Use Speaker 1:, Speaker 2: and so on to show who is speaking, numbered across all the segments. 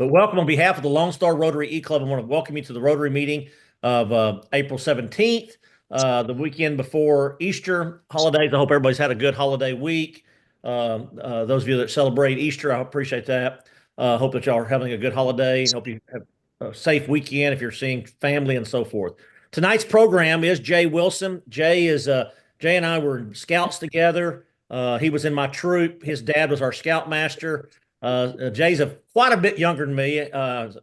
Speaker 1: But welcome on behalf of the Lone Star Rotary E-Club. I want to welcome you to the Rotary meeting of April 17th, the weekend before Easter holidays. I hope everybody's had a good holiday week. Those of you that celebrate Easter, I appreciate that. Hope that y'all are having a good holiday. Hope you have a safe weekend if you're seeing family and so forth. Tonight's program is Jay Wilson. Jay and I were scouts together. He was in my troop. His dad was our scoutmaster. Jay's quite a bit younger than me.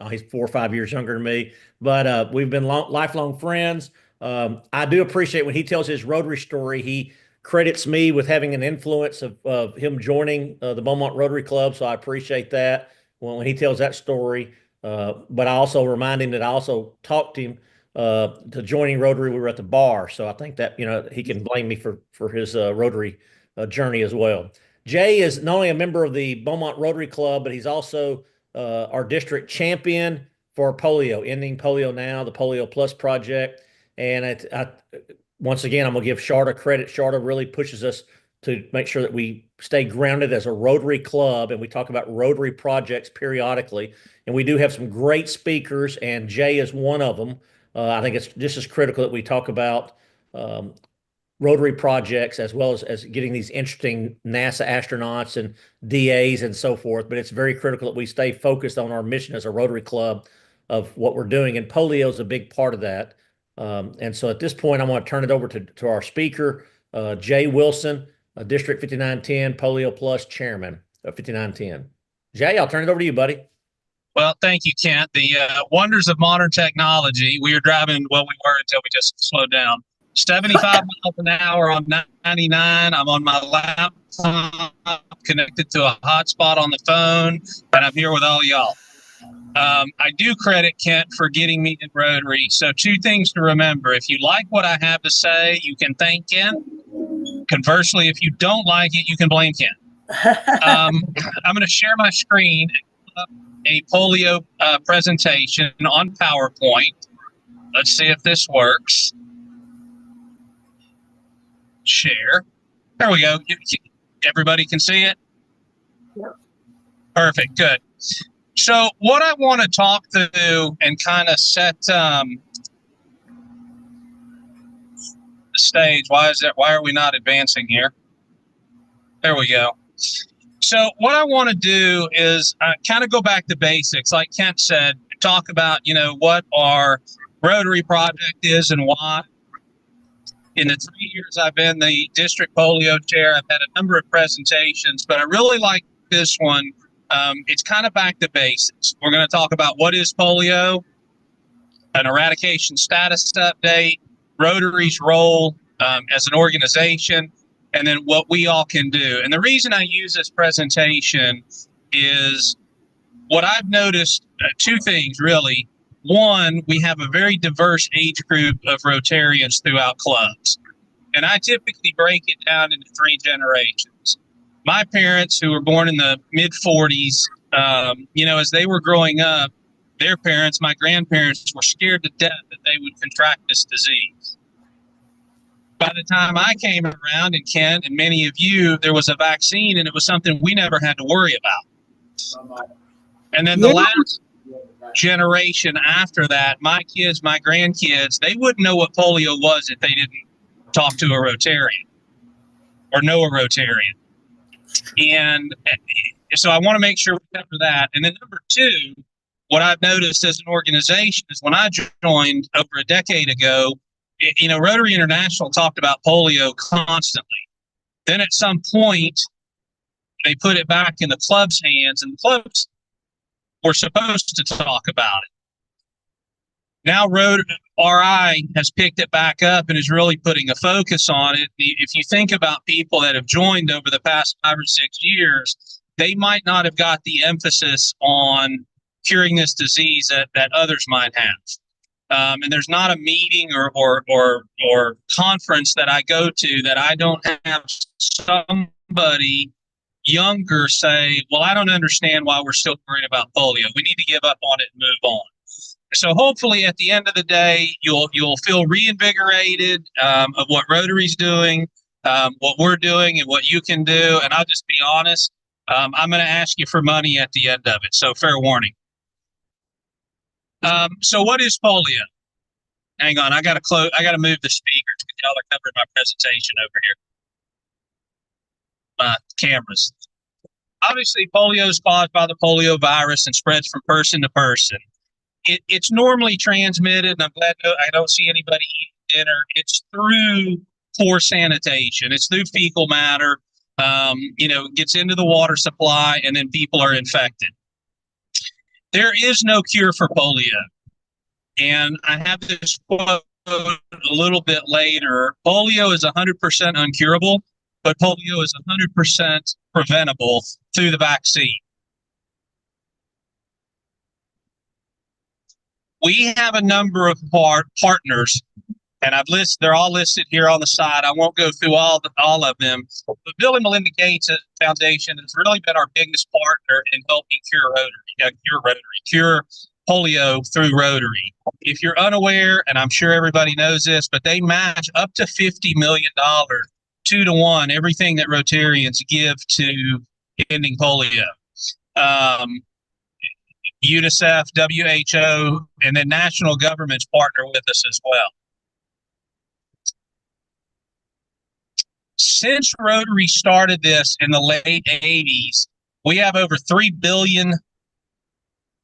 Speaker 1: He's 4 or 5 years younger than me, but we've been lifelong friends. I do appreciate when he tells his Rotary story. He credits me with having an influence of him joining the Beaumont Rotary Club, so I appreciate that when he tells that story. But I also remind him that I also talked him to joining Rotary. We were at the bar, so I think that he can blame me for his Rotary journey as well. Jay is not only a member of the Beaumont Rotary Club, but he's also our district champion for polio, ending polio now, the Polio Plus project. And once again, I'm going to give Sharda credit. Sharda really pushes us to make sure that we stay grounded as a Rotary club, and we talk about Rotary projects periodically. And we do have some great speakers, and Jay is one of them. I think it's just as critical that we talk about Rotary projects as well as getting these interesting NASA astronauts and DAs and so forth. But it's very critical that we stay focused on our mission as a Rotary Club of what we're doing. And polio is a big part of that. And so at this point, I want to turn it over to our speaker, Jay Wilson, District 5910 Polio Plus Chairman of 5910. Jay, I'll turn it over to you, buddy.
Speaker 2: Well, thank you, Kent. The wonders of modern technology. We were driving, well, we were until we just slowed down. 75 miles an hour on 99. I'm on my laptop, connected to a hotspot on the phone, and I'm here with all y'all. I do credit Kent for getting me in Rotary. So 2 things to remember. If you like what I have to say, you can thank Kent. Conversely, if you don't like it, you can blame Kent. I'm going to share my screen, a polio presentation on PowerPoint. Let's see if this works. Share. There we go. Everybody can see it?
Speaker 3: Yep.
Speaker 2: Perfect. Good. So what I want to talk through and kind of set the stage. Why are we not advancing here? There we go. So what I want to do is kind of go back to basics. Like Kent said, talk about, what our Rotary project is and why. In the 3 years I've been the district polio chair, I've had a number of presentations, but I really like this one. It's kind of back to basics. We're going to talk about what is polio, an eradication status update, Rotary's role as an organization, and then what we all can do. And the reason I use this presentation is what I've noticed, 2 things really. One, we have a very diverse age group of Rotarians throughout clubs. And I typically break it down into 3 generations. My parents, who were born in the mid-40s, as they were growing up, their parents, my grandparents, were scared to death that they would contract this disease. By the time I came around, and Kent and many of you, there was a vaccine, and it was something we never had to worry about. And then the last generation after that, my kids, my grandkids, they wouldn't know what polio was if they didn't talk to a Rotarian or know a Rotarian. And so I want to make sure we cover that. And then number 2, what I've noticed as an organization is when I joined over a decade ago, Rotary International talked about polio constantly. Then at some point, they put it back in the club's hands, and the clubs were supposed to talk about it. Now RI has picked it back up and is really putting a focus on it. If you think about people that have joined over the past 5 or 6 years, they might not have got the emphasis on curing this disease that others might have. And there's not a meeting or conference that I go to that I don't have somebody younger say, well, I don't understand why we're still worried about polio. We need to give up on it and move on. So hopefully at the end of the day, you'll feel reinvigorated of what Rotary's doing, what we're doing, and what you can do. And I'll just be honest, I'm going to ask you for money at the end of it. So fair warning. So what is polio? Hang on, I gotta move the speakers because y'all are covering my presentation over here. Cameras. Obviously, polio is caused by the polio virus and spreads from person to person. It's normally transmitted, and I'm glad I don't see anybody eating dinner. It's through poor sanitation. It's through fecal matter. It gets into the water supply, and then people are infected. There is no cure for polio. And I have this quote a little bit later. Polio is 100% uncurable, but polio is 100% preventable through the vaccine. We have a number of partners, and they're all listed here on the side. I won't go through all of them. But Bill and Melinda Gates Foundation has really been our biggest partner in helping cure polio through Rotary. If you're unaware, and I'm sure everybody knows this, but they match up to $50 million, 2-to-1, everything that Rotarians give to ending polio. UNICEF, WHO, and then national governments partner with us as well. Since Rotary started this in the late 80s, we have over 3 billion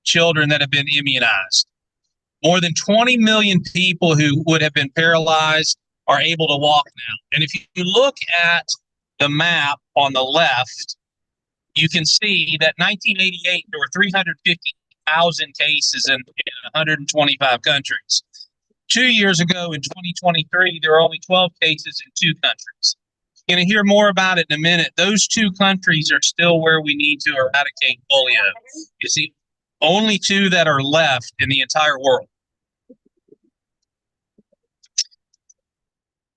Speaker 2: children that have been immunized. More than 20 million people who would have been paralyzed are able to walk now. And if you look at the map on the left, you can see that 1988, there were 350,000 cases in 125 countries. 2 years ago, in 2023, there were only 12 cases in 2 countries. You're going to hear more about it in a minute. Those 2 countries are still where we need to eradicate polio. It's the only 2 that are left in the entire world.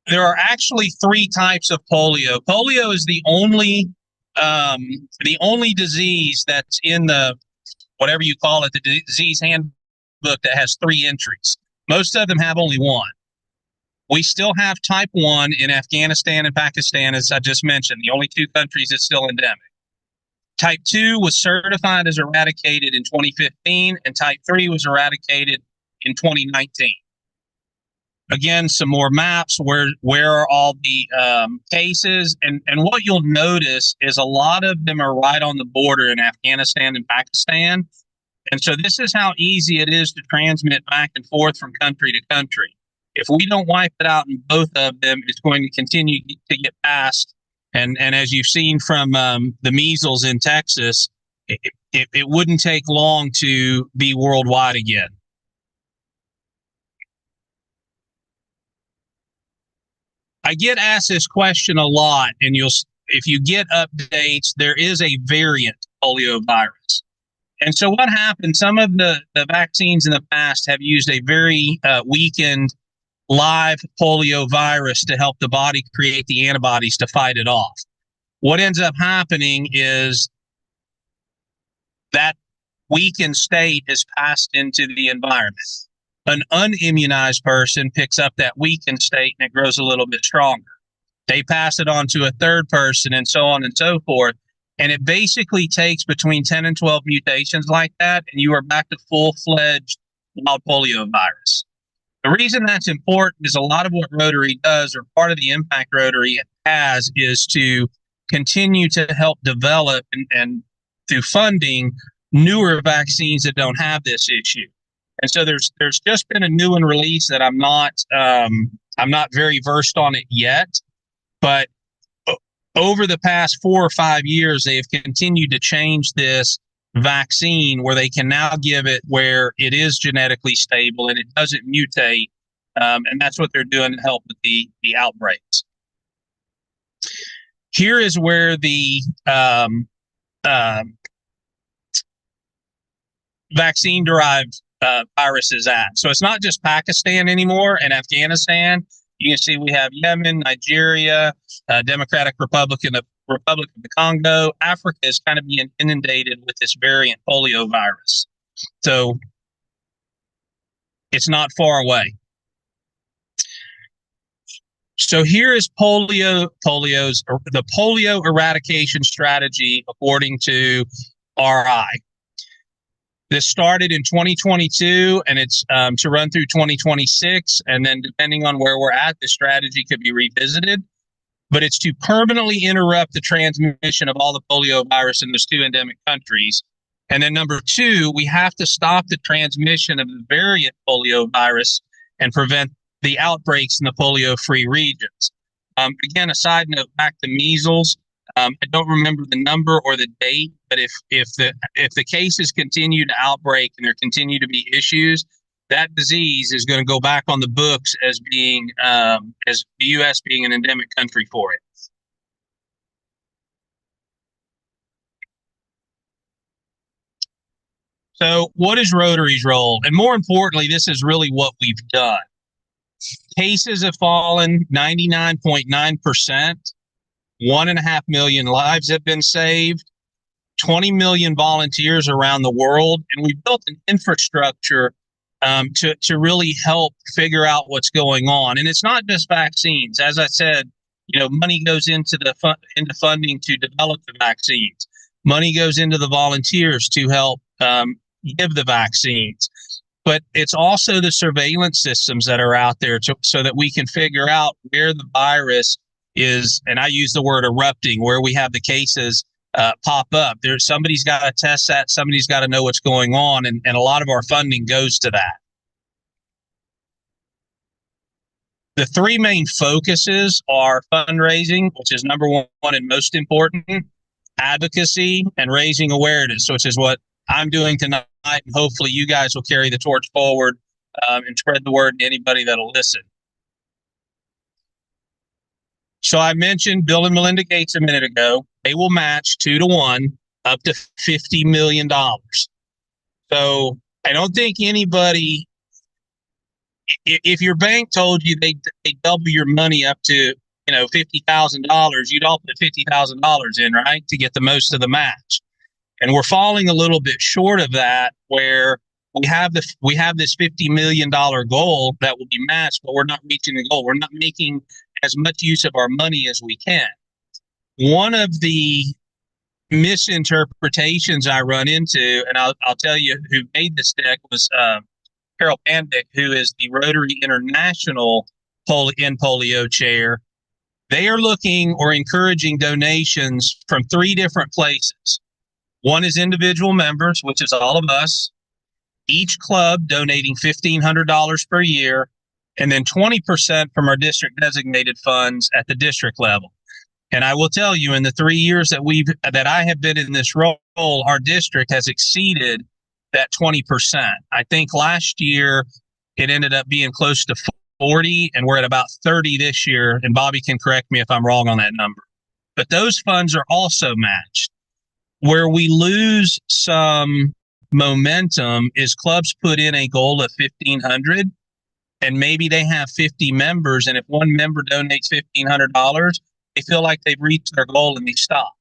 Speaker 2: There are actually 3 types of polio. Polio is the only disease that's in the, whatever you call it, the disease handbook that has 3 entries. Most of them have only 1. We still have type 1 in Afghanistan and Pakistan, as I just mentioned, the only 2 countries that's still endemic. Type 2 was certified as eradicated in 2015, and type 3 was eradicated in 2019. Again, some more maps. Where are all the cases? And what you'll notice is a lot of them are right on the border in Afghanistan and Pakistan. And so this is how easy it is to transmit back and forth from country to country. If we don't wipe it out in both of them, it's going to continue to get passed. And as you've seen from the measles in Texas, it wouldn't take long to be worldwide again. I get asked this question a lot, and if you get updates, there is a variant polio virus. And so what happened, some of the vaccines in the past have used a very weakened live polio virus to help the body create the antibodies to fight it off. What ends up happening is that weakened state is passed into the environment. An unimmunized person picks up that weakened state and it grows a little bit stronger. They pass it on to a third person and so on and so forth. And it basically takes between 10 and 12 mutations like that, and you are back to full-fledged wild polio virus. The reason that's important is a lot of what Rotary does, or part of the impact Rotary has, is to continue to help develop and through funding newer vaccines that don't have this issue. And so there's just been a new one released that I'm not very versed on it yet, but over the past 4 or 5 years, they have continued to change this vaccine where they can now give it where it is genetically stable and it doesn't mutate. And that's what they're doing to help with the outbreaks. Here is where the vaccine-derived virus is at. So it's not just Pakistan anymore and Afghanistan. You can see we have Yemen, Nigeria, Democratic Republic of the Congo. Africa is kind of being inundated with this variant polio virus. So it's not far away. So here is the polio eradication strategy according to RI. This started in 2022, and it's to run through 2026. And then depending on where we're at, the strategy could be revisited. But it's to permanently interrupt the transmission of all the polio virus in those two endemic countries. And then number two, we have to stop the transmission of the variant polio virus and prevent the outbreaks in the polio-free regions. Again, a side note back to measles. I don't remember the number or the date, but if the cases continue to outbreak and there continue to be issues, that disease is going to go back on the books as being as the U.S. being an endemic country for it. So, what is Rotary's role? And more importantly, this is really what we've done. Cases have fallen 99.9%. 1.5 million lives have been saved, 20 million volunteers around the world, and we built an infrastructure to really help figure out what's going on. And it's not just vaccines. As I said, money goes into into funding to develop the vaccines. Money goes into the volunteers to help give the vaccines. But it's also the surveillance systems that are out there so that we can figure out where the virus is, and I use the word erupting, where we have the cases pop up. Somebody's got to test that. Somebody's got to know what's going on, and a lot of our funding goes to that. The three main focuses are fundraising, which is number one and most important, advocacy, and raising awareness, which is what I'm doing tonight, and hopefully you guys will carry the torch forward and spread the word to anybody that'll listen. So I mentioned Bill and Melinda Gates a minute ago. They will match 2-to-1 up to $50 million. So I don't think anybody, if your bank told you they double your money up to $50,000, you'd all put $50,000 in, right, to get the most of the match. And we're falling a little bit short of that, where we have this $50 million goal that will be matched, but we're not reaching the goal. We're not making as much use of our money as we can. One of the misinterpretations I run into, and I'll tell you who made this deck, was Carol Pandick, who is the Rotary International Polio chair. They are looking or encouraging donations from three different places. One is individual members, which is all of us, each club donating $1,500 per year, and then 20% from our district designated funds at the district level. And I will tell you, in the 3 years that I have been in this role, our district has exceeded that 20%. I think last year it ended up being close to 40, and we're at about 30 this year. And Bobby can correct me if I'm wrong on that number. But those funds are also matched. Where we lose some momentum is clubs put in a goal of 1,500. And maybe they have 50 members, and if one member donates $1,500, they feel like they've reached their goal and they stop.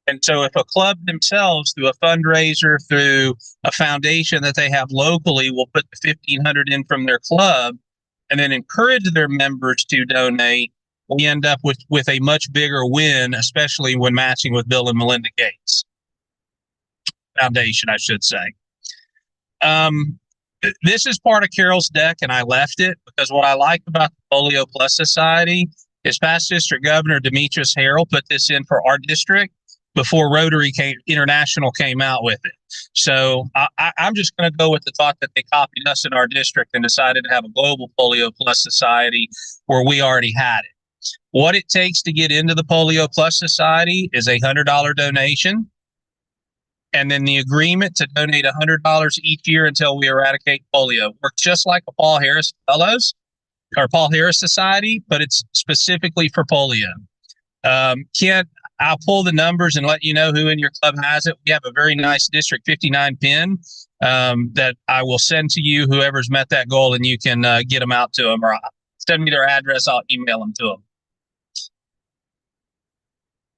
Speaker 2: And so if a club themselves, through a fundraiser, through a foundation that they have locally, will put the $1,500 in from their club and then encourage their members to donate, we end up with a much bigger win, especially when matching with Bill and Melinda Gates Foundation, I should say. This is part of Carol's deck, and I left it because what I like about the Polio Plus Society is past District Governor Demetrius Harrell put this in for our district before Rotary International came out with it. So I'm just going to go with the thought that they copied us in our district and decided to have a global Polio Plus Society where we already had it. What it takes to get into the Polio Plus Society is a $100 donation. And then the agreement to donate $100 each year until we eradicate polio. Works just like a Paul Harris Fellows or Paul Harris Society, but it's specifically for polio. Kent, I'll pull the numbers and let you know who in your club has it. We have a very nice District 59 pin that I will send to you, whoever's met that goal, and you can get them out to them, or send me their address. I'll email them to them.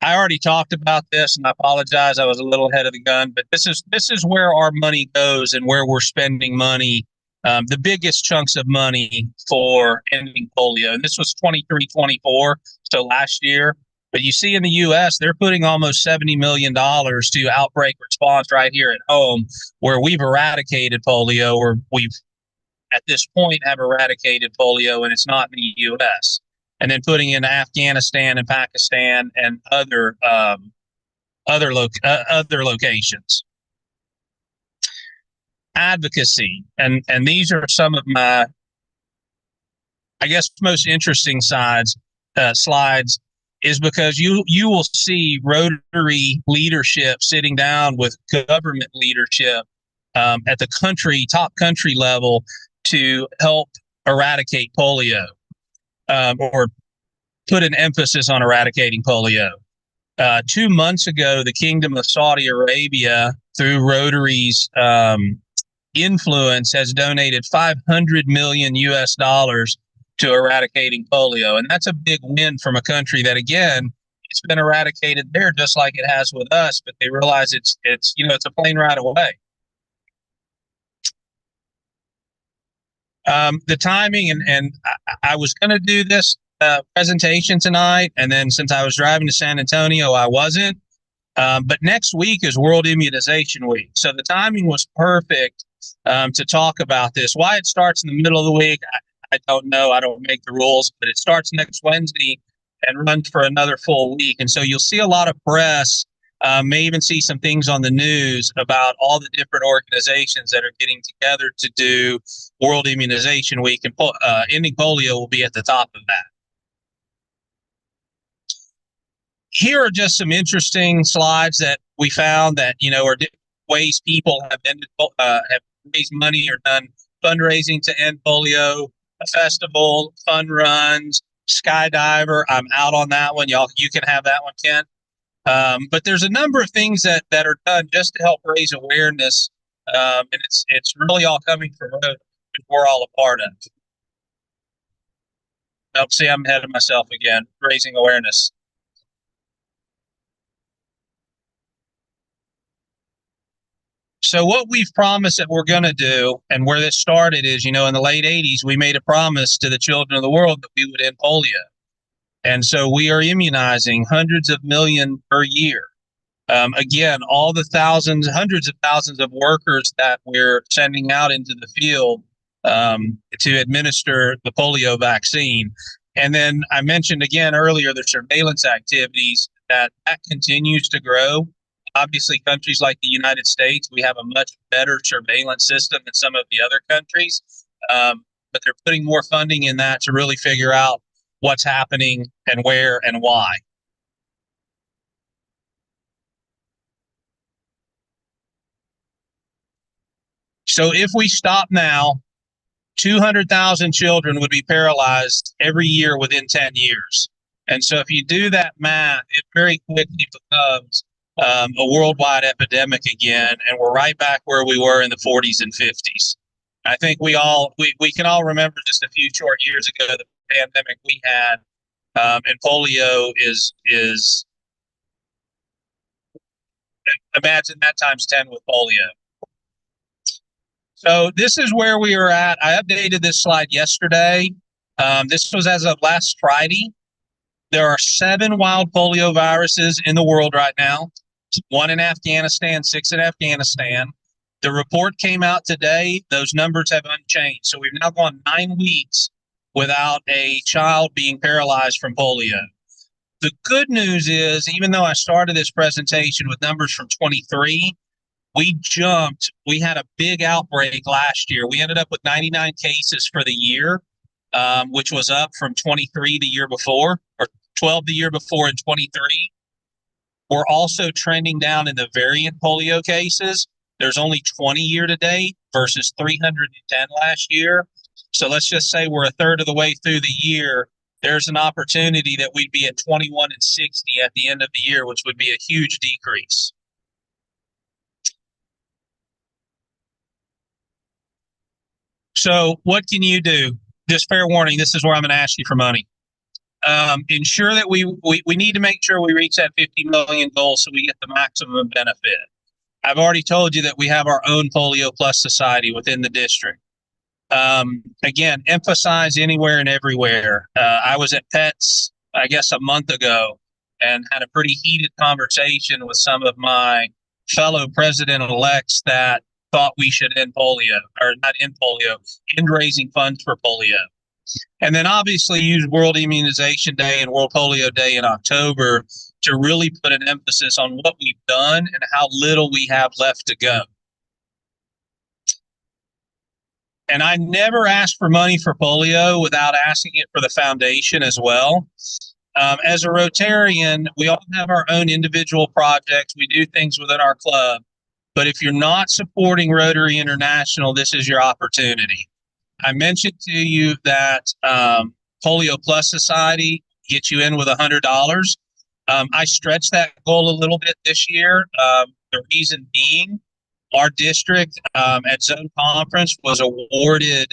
Speaker 2: I already talked about this, and I apologize. I was a little ahead of the gun, but this is where our money goes and where we're spending money. The biggest chunks of money for ending polio, and this was 23-24, so last year. But you see in the U.S., they're putting almost $70 million to outbreak response right here at home, where we've eradicated polio, or we've at this point have eradicated polio, and it's not in the U.S. And then putting in Afghanistan and Pakistan and other locations. Advocacy, and these are some of my, I guess, most interesting slides, is because you will see Rotary leadership sitting down with government leadership at the top country level to help eradicate polio, or put an emphasis on eradicating polio. 2 months ago, the Kingdom of Saudi Arabia, through Rotary's influence, has donated $500 million US to eradicating polio. And that's a big win from a country that, again, it's been eradicated there just like it has with us, but they realize it's a plane ride away. The timing, and I was going to do this presentation tonight, and then since I was driving to San Antonio, I wasn't. But next week is World Immunization Week, so the timing was perfect to talk about this. Why it starts in the middle of the week, I don't know. I don't make the rules, but it starts next Wednesday and runs for another full week. And so you'll see a lot of press, may even see some things on the news about all the different organizations that are getting together to do World Immunization Week, and ending polio will be at the top of that. Here are just some interesting slides that we found that, are ways people have raised money or done fundraising to end polio. A festival, fun runs, skydiver. I'm out on that one. You can have that one, Ken. But there's a number of things that are done just to help raise awareness, and it's really all coming from Rotary, which we're all a part of. Nope, see, I'm ahead of myself again. Raising awareness. So what we've promised that we're going to do, and where this started is, in the late 80s, we made a promise to the children of the world that we would end polio. And so we are immunizing hundreds of million per year. Again, all the hundreds of thousands of workers that we're sending out into the field to administer the polio vaccine. And then I mentioned again earlier the surveillance activities that continues to grow. Obviously, countries like the United States, we have a much better surveillance system than some of the other countries, but they're putting more funding in that to really figure out what's happening and where and why. So if we stop now, 200,000 children would be paralyzed every year within 10 years. And so if you do that math, it very quickly becomes a worldwide epidemic again, and we're right back where we were in the 40s and 50s. I think we can all remember just a few short years ago the pandemic we had, and polio is imagine that times 10 with polio. So this is where we are at. I updated this slide yesterday. This was as of last Friday. There are 7 wild polio viruses in the world right now. 1 in Afghanistan, 6 in Afghanistan. The report came out today. Those numbers have unchanged. So we've now gone 9 weeks without a child being paralyzed from polio. The good news is, even though I started this presentation with numbers from 23, we had a big outbreak last year. We ended up with 99 cases for the year, which was up from 23 the year before, or 12 the year before, and 23. We're also trending down in the variant polio cases. There's only 20 year to date versus 310 last year. So let's just say we're a third of the way through the year. There's an opportunity that we'd be at 21 and 60 at the end of the year, which would be a huge decrease. So what can you do? Just fair warning, this is where I'm going to ask you for money. Ensure that we need to make sure we reach that 50 million goal so we get the maximum benefit. I've already told you that we have our own Polio Plus Society within the district. Again, emphasize anywhere and everywhere. I was at PETS, I guess, a month ago. and had a pretty heated conversation with some of my fellow president-elects that thought we should end polio, or not end polio, end raising funds for polio. And then obviously use World Immunization Day and World Polio Day in October to really put an emphasis on what we've done and how little we have left to go. And I never asked for money for polio without asking it for the foundation as well. As a Rotarian, we all have our own individual projects. We do things within our club. But if you're not supporting Rotary International, this is your opportunity. I mentioned to you that Polio Plus Society gets you in with $100. I stretched that goal a little bit this year. The reason being, our district at Zone Conference was awarded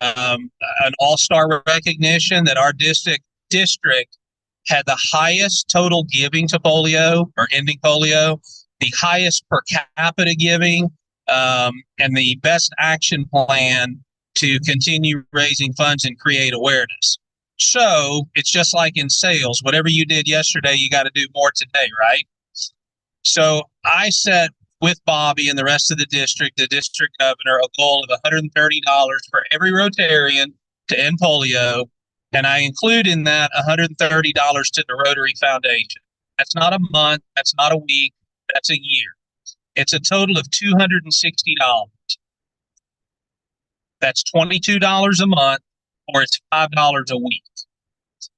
Speaker 2: an all-star recognition that our district had the highest total giving to polio or ending polio, the highest per capita giving, and the best action plan to continue raising funds and create awareness. So it's just like in sales. Whatever you did yesterday, you got to do more today, right? So I set with Bobby and the rest of the district governor, a goal of $130 for every Rotarian to end polio. And I include in that $130 to the Rotary Foundation. That's not a month. That's not a week. That's a year. It's a total of $260. That's $22 a month, or it's $5 a week.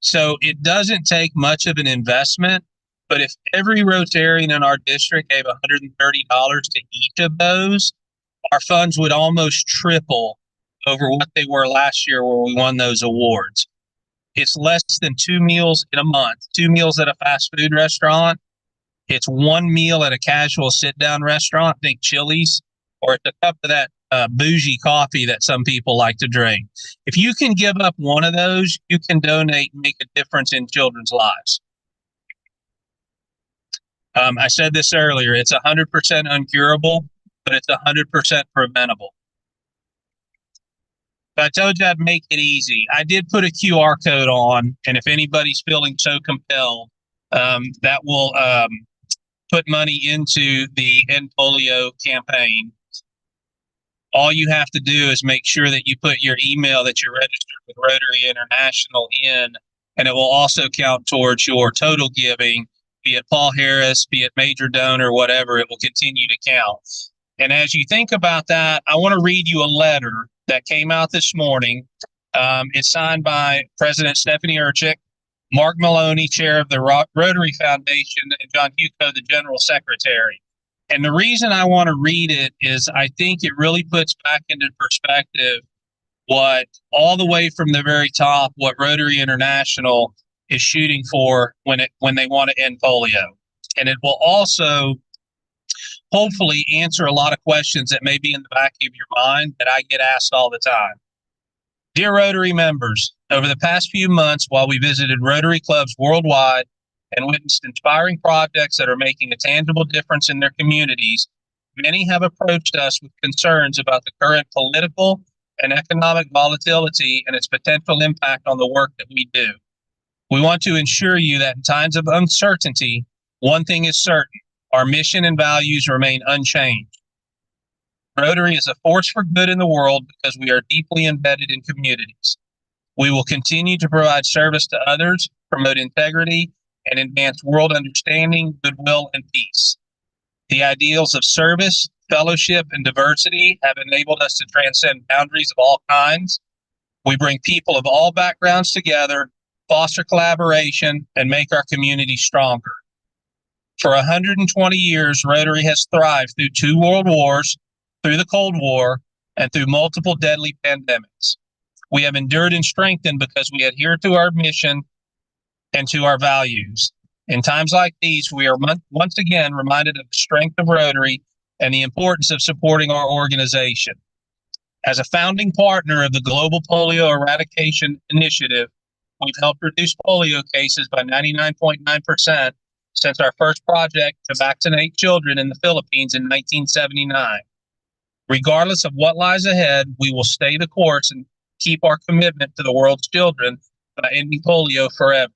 Speaker 2: So it doesn't take much of an investment, but if every Rotarian in our district gave $130 to each of those, our funds would almost triple over what they were last year where we won those awards. It's less than 2 meals in a month, 2 meals at a fast food restaurant. It's 1 meal at a casual sit-down restaurant, think Chili's, or it's a cup of that bougie coffee that some people like to drink. If you can give up one of those, you can donate and make a difference in children's lives. I said this earlier, it's 100% uncurable, but it's 100% preventable. But I told you I'd make it easy. I did put a QR code on, and if anybody's feeling so compelled, that will put money into the End Polio campaign. All you have to do is make sure that you put your email that you're registered with Rotary International in, and it will also count towards your total giving, be it Paul Harris, be it major donor, whatever, it will continue to count. And as you think about that, I want to read you a letter that came out this morning. It's signed by President Stephanie Urchick, Mark Maloney, chair of the Rotary Foundation, and John Huco, the general secretary. And the reason I want to read it is I think it really puts back into perspective what all the way from the very top, what Rotary International is shooting for when they want to end polio. And it will also hopefully answer a lot of questions that may be in the back of your mind that I get asked all the time. Dear Rotary members, over the past few months while we visited Rotary clubs worldwide and witnessed inspiring projects that are making a tangible difference in their communities, many have approached us with concerns about the current political and economic volatility and its potential impact on the work that we do. We want to ensure you that in times of uncertainty, one thing is certain: our mission and values remain unchanged. Rotary is a force for good in the world because we are deeply embedded in communities. We will continue to provide service to others, promote integrity, and advance world understanding, goodwill, and peace. The ideals of service, fellowship, and diversity have enabled us to transcend boundaries of all kinds. We bring people of all backgrounds together, foster collaboration, and make our community stronger. For 120 years, Rotary has thrived through 2 world wars, through the Cold War, and through multiple deadly pandemics. We have endured and strengthened because we adhere to our mission and to our values. In times like these, we are once again reminded of the strength of Rotary and the importance of supporting our organization. As a founding partner of the Global Polio Eradication Initiative, we've helped reduce polio cases by 99.9% since our first project to vaccinate children in the Philippines in 1979. Regardless of what lies ahead, we will stay the course and keep our commitment to the world's children by ending polio forever.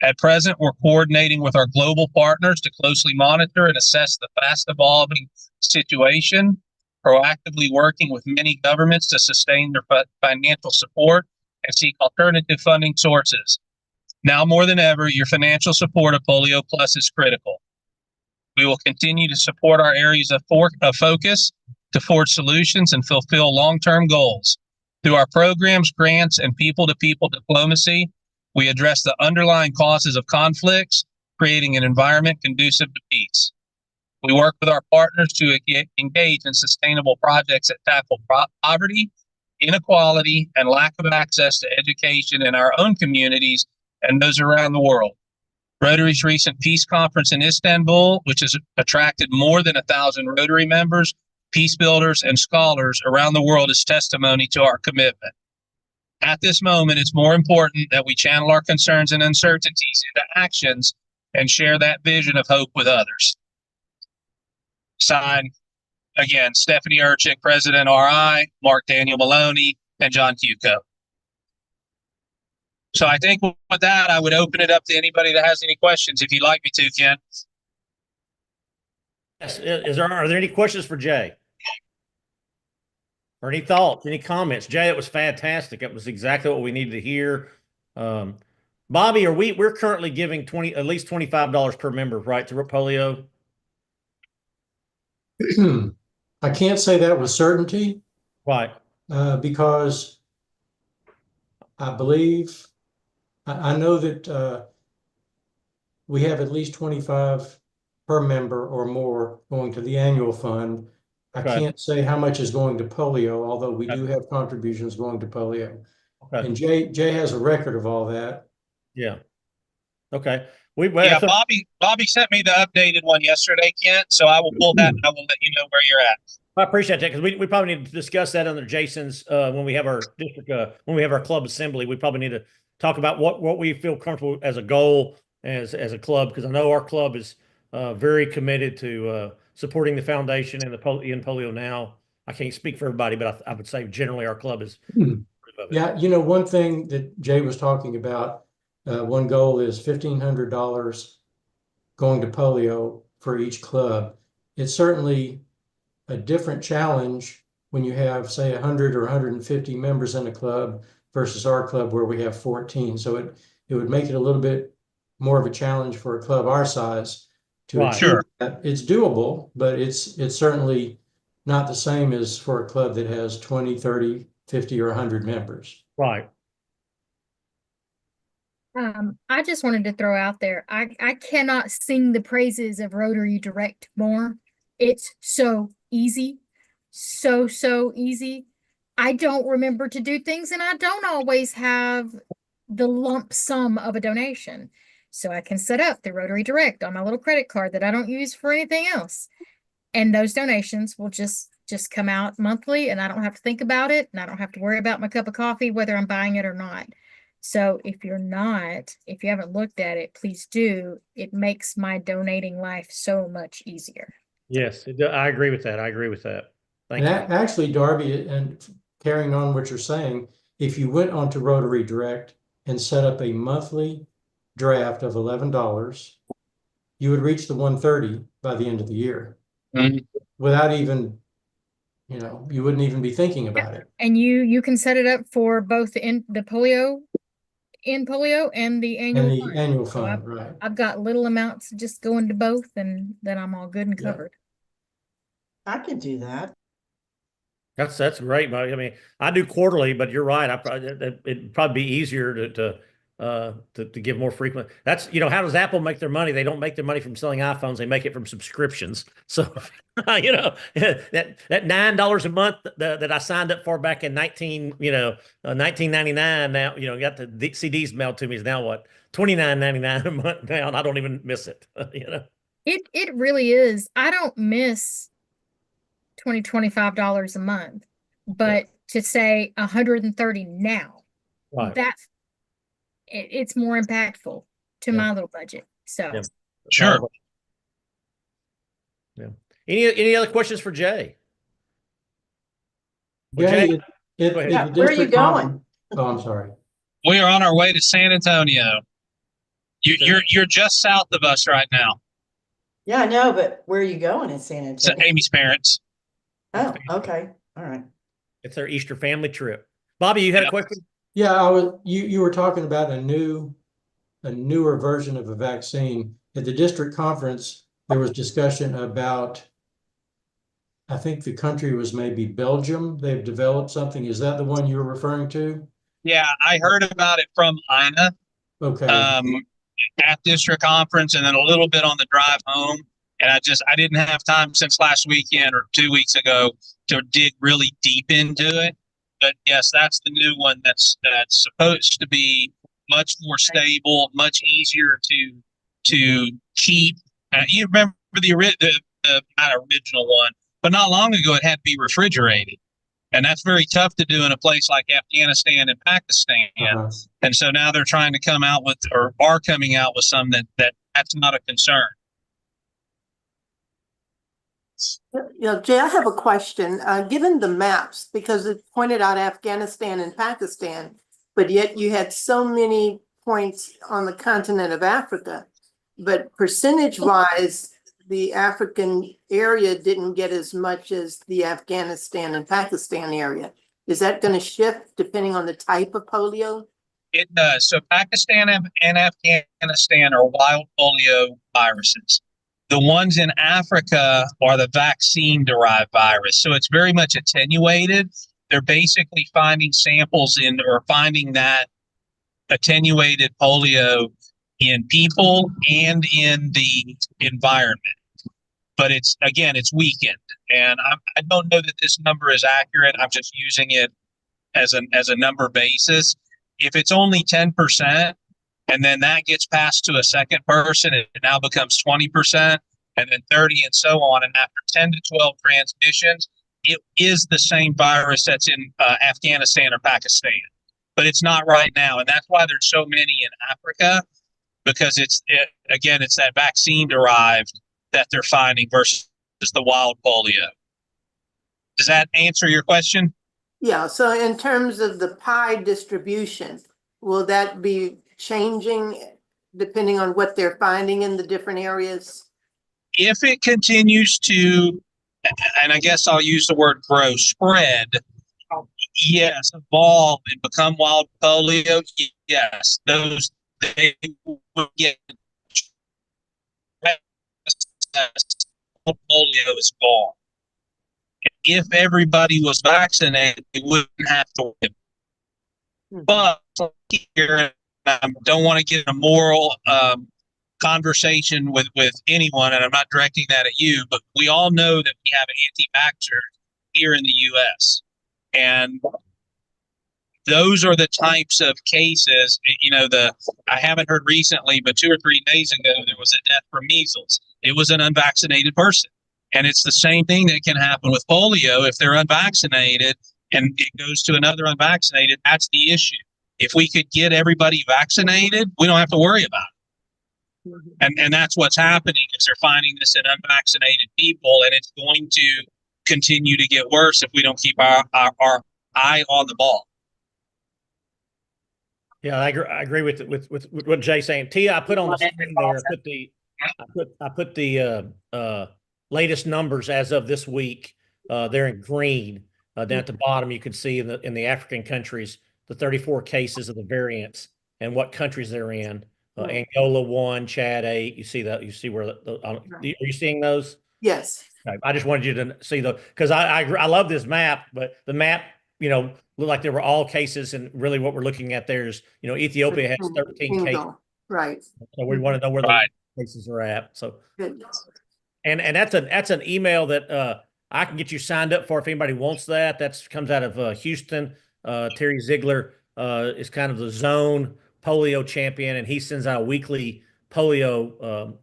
Speaker 2: At present, we're coordinating with our global partners to closely monitor and assess the fast evolving situation, proactively working with many governments to sustain their financial support and seek alternative funding sources. Now more than ever, your financial support of Polio Plus is critical. We will continue to support our areas of focus to forge solutions and fulfill long-term goals. Through our programs, grants, and people-to-people diplomacy, we address the underlying causes of conflicts, creating an environment conducive to peace. We work with our partners to engage in sustainable projects that tackle poverty, inequality, and lack of access to education in our own communities and those around the world. Rotary's recent peace conference in Istanbul, which has attracted more than 1,000 Rotary members, peace builders, and scholars around the world, is testimony to our commitment. At this moment, it's more important that we channel our concerns and uncertainties into actions and share that vision of hope with others. Signed, again, Stephanie Urchick, President RI, Mark Daniel Maloney, and John Cuco. So I think with that, I would open it up to anybody that has any questions, if you'd like me to, Ken.
Speaker 1: Yes. Are there any questions for Jay? Or any thoughts, any comments? Jay, it was fantastic. It was exactly what we needed to hear. Bobby, we're currently giving at least $25 per member, right, to Polio?
Speaker 3: I can't say that with certainty.
Speaker 1: Right.
Speaker 3: Because I believe, I know that we have at least 25 per member or more going to the annual fund. I
Speaker 1: Okay.
Speaker 3: can't say how much is going to polio, although we do have contributions going to polio.
Speaker 1: Okay.
Speaker 3: And Jay has a record of all that.
Speaker 1: Yeah. Okay.
Speaker 2: Yeah, Bobby sent me the updated one yesterday, Kent. So I will pull that and I will let you know where you're at.
Speaker 1: I appreciate that, because we probably need to discuss that under Jason's when we have our district when we have our club assembly. We probably need to talk about what we feel comfortable as a goal as a club, because I know our club is very committed to supporting the foundation and the polio now. I can't speak for everybody, but I would say generally our club is.
Speaker 3: Yeah, you know, one thing that Jay was talking about, one goal is $1,500 going to polio for each club. It's certainly a different challenge when you have, say, 100 or 150 members in a club versus our club where we have 14. So it would make it a little bit more of a challenge for a club our size to
Speaker 1: Right.
Speaker 3: achieve
Speaker 2: Sure.
Speaker 3: that. It's doable, but it's certainly not the same as for a club that has 20, 30, 50, or 100 members.
Speaker 1: Right.
Speaker 4: I just wanted to throw out there, I cannot sing the praises of Rotary Direct more. It's so easy, so easy. I don't remember to do things, and I don't always have the lump sum of a donation. So I can set up the Rotary Direct on my little credit card that I don't use for anything else. And those donations will just come out monthly, and I don't have to think about it, and I don't have to worry about my cup of coffee, whether I'm buying it or not. So if you haven't looked at it, please do. It makes my donating life so much easier.
Speaker 1: Yes, I agree with that. I agree with that. Thank you.
Speaker 3: Actually, Darby, and carrying on what you're saying, if you went onto Rotary Direct and set up a monthly draft of $11, you would reach the 130 by the end of the year.
Speaker 2: Mm-hmm.
Speaker 3: Without even, you wouldn't even be thinking about it.
Speaker 4: And you can set it up for both the polio and the annual fund.
Speaker 3: Annual
Speaker 4: So
Speaker 3: fund, right.
Speaker 4: I've got little amounts just going to both, and then I'm all good and
Speaker 3: Yeah.
Speaker 4: covered.
Speaker 5: I could do that.
Speaker 1: That's great. I mean, I do quarterly, but you're right. It'd probably be easier to give more frequent. That's, how does Apple make their money? They don't make their money from selling iPhones. They make it from subscriptions. So, that $9 a month that I signed up for back in 1999. Now, got the CDs mailed to me is now what, $29.99 a month now, and I don't even miss it.
Speaker 4: It really is. I don't miss $25 a month, but to say 130 now,
Speaker 1: Right.
Speaker 4: it's more impactful to my little budget. So
Speaker 1: Yeah.
Speaker 2: Sure.
Speaker 1: Yeah. Any other questions for Jay? Well,
Speaker 3: Jay,
Speaker 1: Go ahead.
Speaker 5: Yeah, where are you going?
Speaker 3: Oh, I'm sorry.
Speaker 2: We are on our way to San Antonio. You're just south of us right now.
Speaker 5: Yeah, I know, but where are you going in San
Speaker 2: So
Speaker 5: Antonio?
Speaker 2: Amy's parents.
Speaker 5: Oh, okay. All right.
Speaker 1: It's their Easter family trip. Bobby, you had a question?
Speaker 3: Yeah, you were talking about a newer version of a vaccine. At the district conference, there was discussion about, I think the country was maybe Belgium. They've developed something. Is that the one you were referring to?
Speaker 2: Yeah, I heard about it from Ina
Speaker 3: Okay.
Speaker 2: at district conference, and then a little bit on the drive home. And I didn't have time since last weekend or 2 weeks ago to dig really deep into it. But yes, that's the new one that's supposed to be much more stable, much easier to keep. You remember the not original one, but not long ago it had to be refrigerated. And that's very tough to do in a place like Afghanistan and Pakistan.
Speaker 3: Uh-huh.
Speaker 2: And so now they're trying to come out with, or are coming out with some that's not a concern.
Speaker 6: Jay, I have a question. Given the maps, because it pointed out Afghanistan and Pakistan, but yet you had so many points on the continent of Africa. But percentage-wise, the African area didn't get as much as the Afghanistan and Pakistan area. Is that going to shift depending on the type of polio?
Speaker 2: It does. So Pakistan and Afghanistan are wild polio viruses. The ones in Africa are the vaccine-derived virus. So it's very much attenuated. They're basically finding samples or finding that attenuated polio in people and in the environment. But it's weakened. And I don't know that this number is accurate. I'm just using it as a number basis. If it's only 10%, and then that gets passed to a second person, it now becomes 20%, and then 30, and so on. And after 10 to 12 transmissions, it is the same virus that's in Afghanistan or Pakistan. But it's not right now. And that's why there's so many in Africa, because it's that vaccine derived that they're finding versus the wild polio. Does that answer your question?
Speaker 6: Yeah, so in terms of the pie distribution, will that be changing depending on what they're finding in the different areas?
Speaker 2: If it continues to, and I guess I'll use the word grow, spread, yes, evolve and become wild polio, yes, they will get polio is gone. If everybody was vaccinated, they wouldn't have to worry. But here, I don't want to get a moral conversation with anyone, and I'm not directing that at you, but we all know that we have anti-vaxxers here in the U.S. And those are the types of cases, I haven't heard recently, but 2 or 3 days ago, there was a death from measles. It was an unvaccinated person. And it's the same thing that can happen with polio. If they're unvaccinated and it goes to another unvaccinated, that's the issue. If we could get everybody vaccinated, we don't have to worry about it. And that's what's happening, is they're finding this in unvaccinated people, and it's going to continue to get worse if we don't keep our eye on the ball.
Speaker 1: Yeah, I agree with what Jay's saying. Tia, I put on the screen there. I put the latest numbers as of this week. They're in green. Down at the bottom, you can see in the African countries the 34 cases of the variants and what countries they're in. Angola 1, Chad 8. You see that? You see where are you seeing those?
Speaker 6: Yes.
Speaker 1: Okay. I just wanted you to see those, because I love this map, but the map, looked like there were all cases, and really what we're looking at there is, Ethiopia has 13 cases.
Speaker 6: Right.
Speaker 1: So we want to know where the cases are at. So,
Speaker 6: Good.
Speaker 1: and that's an email that I can get you signed up for if anybody wants that. That comes out of Houston. Terry Ziegler is kind of the zone polio champion, and he sends out a weekly polio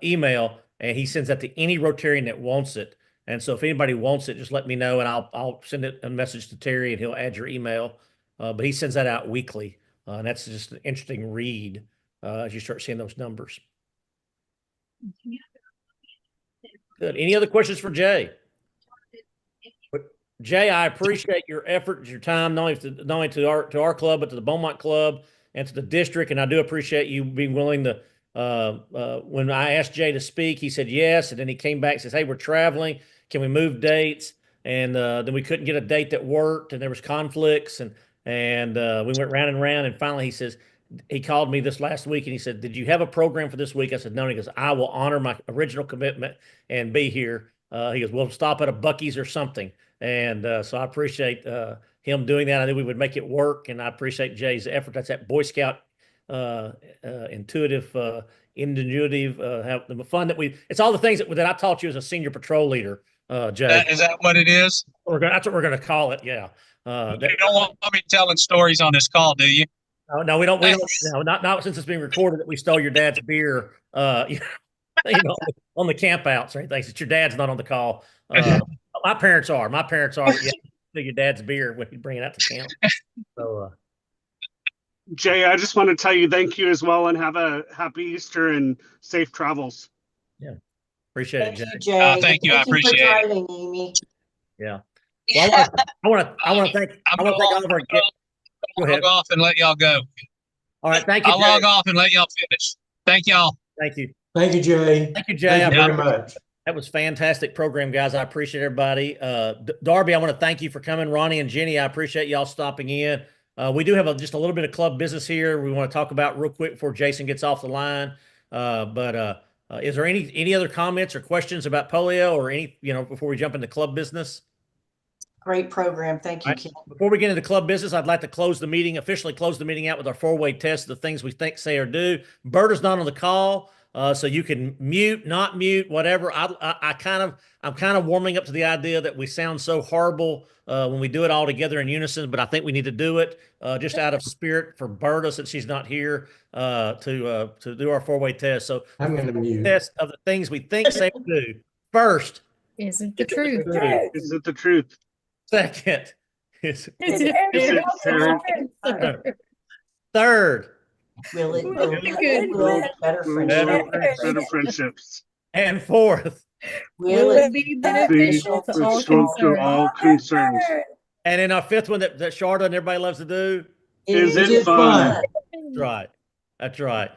Speaker 1: email, and he sends that to any Rotarian that wants it. And so if anybody wants it, just let me know, and I'll send it a message to Terry, and he'll add your email. But he sends that out weekly, and that's just an interesting read as you start seeing those numbers. Good. Any other questions for Jay? Jay, I appreciate your efforts, your time, not only to our club, but to the Beaumont Club and to the district. And I do appreciate you being willing to, when I asked Jay to speak, he said yes. And then he came back and says, hey, we're traveling. Can we move dates? And then we couldn't get a date that worked, and there was conflicts, and we went round and round. And finally, he called me this last week and he said, did you have a program for this week? I said, no. And he goes, I will honor my original commitment and be here. He goes, we'll stop at a Buc-ee's or something. And so I appreciate him doing that. I knew we would make it work, and I appreciate Jay's effort. That's that Boy Scout intuitive, ingenuitive, have the fun that it's all the things that I taught you as a senior patrol leader, Jay.
Speaker 2: Is that what it is?
Speaker 1: That's what we're going to call it. Yeah.
Speaker 2: You don't want me telling stories on this call, do you?
Speaker 1: No, we don't. No, not since it's being recorded that we stole your dad's beer, you know, on the campouts or anything. Since your dad's not on the call. My parents are. Yeah, your dad's beer when you bring it out to camp. So,
Speaker 7: Jay, I just want to tell you thank you as well, and have a happy Easter and safe travels.
Speaker 1: Yeah, appreciate
Speaker 5: Thank
Speaker 1: it,
Speaker 5: you,
Speaker 1: Jay.
Speaker 5: Jay.
Speaker 2: Thank you. I
Speaker 5: for
Speaker 2: appreciate it.
Speaker 5: driving, Amy.
Speaker 1: Yeah. Well, I want to thank all of our guests. Go ahead.
Speaker 2: Log off and let y'all go.
Speaker 1: All right, thank you.
Speaker 2: I'll log off and let y'all finish. Thank y'all.
Speaker 1: Thank you.
Speaker 3: Thank you, Jay.
Speaker 1: Thank you, Jay.
Speaker 3: Thank you very much.
Speaker 1: That was fantastic program, guys. I appreciate everybody. Darby, I want to thank you for coming. Ronnie and Jenny, I appreciate y'all stopping in. We do have just a little bit of club business here we want to talk about real quick before Jason gets off the line. But is there any other comments or questions about polio or before we jump into club business?
Speaker 5: Great program. Thank you,
Speaker 1: Right.
Speaker 5: Kim.
Speaker 1: Before we get into club business, I'd like to officially close the meeting out with our 4-way test of the things we think, say, or do. Berta's not on the call, so you can mute, not mute, whatever. I'm kind of warming up to the idea that we sound so horrible when we do it all together in unison, but I think we need to do it just out of spirit for Berta, since she's not here to do our 4-way test. So
Speaker 3: I'm going to mute.
Speaker 1: test of the things we think, say, or do. First,
Speaker 4: Is it the truth?
Speaker 7: Is it the truth?
Speaker 1: second, is
Speaker 7: it
Speaker 1: third,
Speaker 5: Will it
Speaker 4: Good.
Speaker 5: build better friendship?
Speaker 7: Better friendships.
Speaker 1: and fourth.
Speaker 5: Will it
Speaker 4: be
Speaker 7: Be
Speaker 4: beneficial to all
Speaker 7: beneficial to
Speaker 4: concerned?
Speaker 7: all concerned.
Speaker 1: And in our fifth one that Sharda and everybody loves to do.
Speaker 7: Is it fun?
Speaker 1: That's right. That's right.